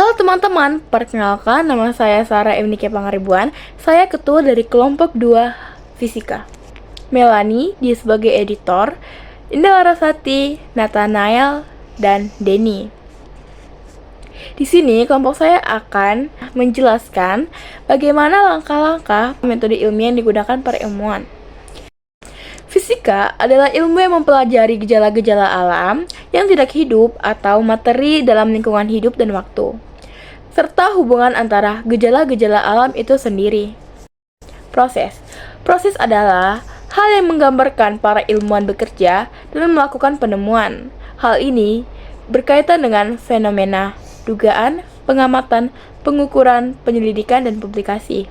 Halo teman-teman, perkenalkan nama saya Sarah Emnike Pangaribuan. Saya ketua dari kelompok 2 Fisika. Melani dia sebagai editor, Indah Larasati, Nathanael, dan Denny. Di sini kelompok saya akan menjelaskan bagaimana langkah-langkah metode ilmiah yang digunakan para ilmuwan. Fisika adalah ilmu yang mempelajari gejala-gejala alam yang tidak hidup atau materi dalam lingkungan hidup dan waktu, serta hubungan antara gejala-gejala alam itu sendiri. Proses adalah hal yang menggambarkan para ilmuwan bekerja dan melakukan penemuan. Hal ini berkaitan dengan fenomena, dugaan, pengamatan, pengukuran, penyelidikan, dan publikasi.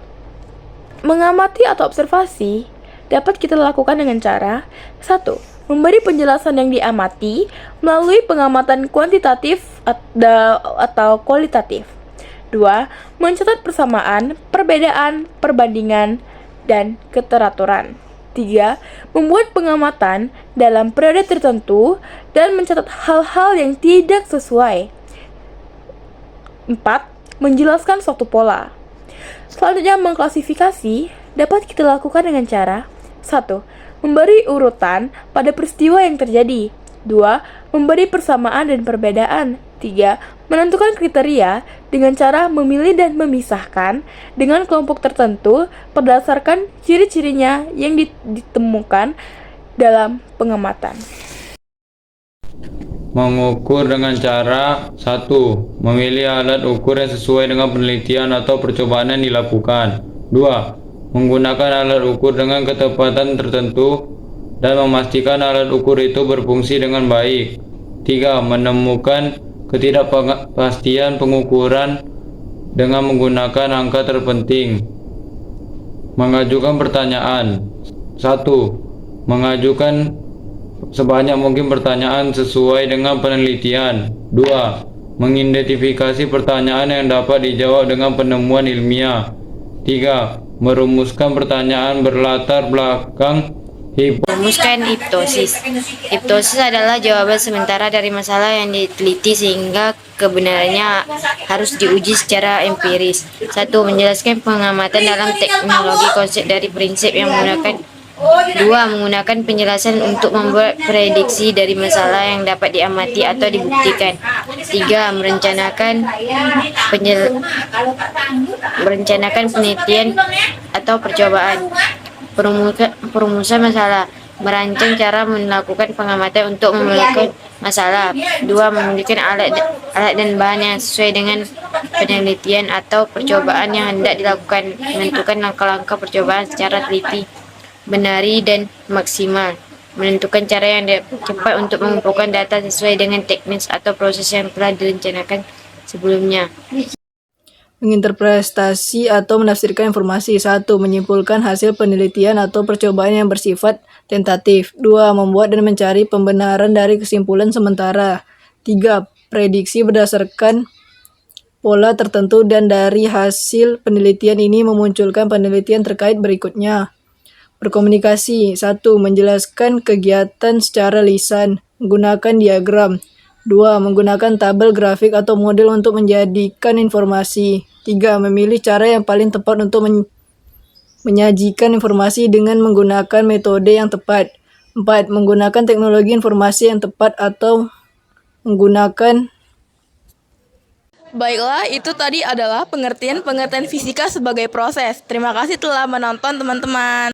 Mengamati atau observasi dapat kita lakukan dengan cara 1. Memberi penjelasan yang diamati melalui pengamatan kuantitatif atau kualitatif. 2. Mencatat persamaan, perbedaan, perbandingan, dan keteraturan. 3. Membuat pengamatan dalam periode tertentu dan mencatat hal-hal yang tidak sesuai. 4. Menjelaskan suatu pola. Selanjutnya, mengklasifikasi dapat kita lakukan dengan cara 1. Memberi urutan pada peristiwa yang terjadi. 2. Memberi persamaan dan perbedaan. 3. Menentukan kriteria dengan cara memilih dan memisahkan dengan kelompok tertentu berdasarkan ciri-cirinya yang ditemukan dalam pengamatan. Mengukur dengan cara 1. Memilih alat ukur yang sesuai dengan penelitian atau percobaan yang dilakukan. 2. Menggunakan alat ukur dengan ketepatan tertentu dan memastikan alat ukur itu berfungsi dengan baik. 3. Menemukan ketidakpastian pengukuran dengan menggunakan angka terpenting. Mengajukan pertanyaan. 1. Mengajukan sebanyak mungkin pertanyaan sesuai dengan penelitian. 2. Mengidentifikasi pertanyaan yang dapat dijawab dengan penemuan ilmiah. 3. Merumuskan pertanyaan berlatar belakang Merumuskan hipnosis. Hipnosis adalah jawaban sementara dari masalah yang diteliti sehingga kebenarannya harus diuji secara empiris. 1. Menjelaskan pengamatan dalam teknologi konsep dari prinsip yang menggunakan 2. Menggunakan penjelasan untuk membuat prediksi dari masalah yang dapat diamati atau dibuktikan. 3. Merencanakan penelitian atau percobaan. Perumusan masalah. Merancang cara melakukan pengamatan untuk memecahkan masalah. 2. Memiliki alat dan bahan yang sesuai dengan penelitian atau percobaan yang hendak dilakukan. Menentukan langkah-langkah percobaan secara teliti, benari, dan maksimal. Menentukan cara yang cepat untuk mengumpulkan data sesuai dengan teknik atau proses yang telah direncanakan sebelumnya. Menginterpretasi atau menafsirkan informasi. 1. Menyimpulkan hasil penelitian atau percobaan yang bersifat tentatif. 2. Membuat dan mencari pembenaran dari kesimpulan sementara. 3. Prediksi berdasarkan pola tertentu dan dari hasil penelitian ini memunculkan penelitian terkait berikutnya. Berkomunikasi. 1. Menjelaskan kegiatan secara lisan, menggunakan diagram. 2. Menggunakan tabel grafik atau model untuk menjadikan informasi. 3. Memilih cara yang paling tepat untuk menyajikan informasi dengan menggunakan metode yang tepat. 4. Menggunakan teknologi informasi yang tepat atau menggunakan. Baiklah, itu tadi adalah pengertian fisika sebagai proses. Terima kasih telah menonton teman-teman.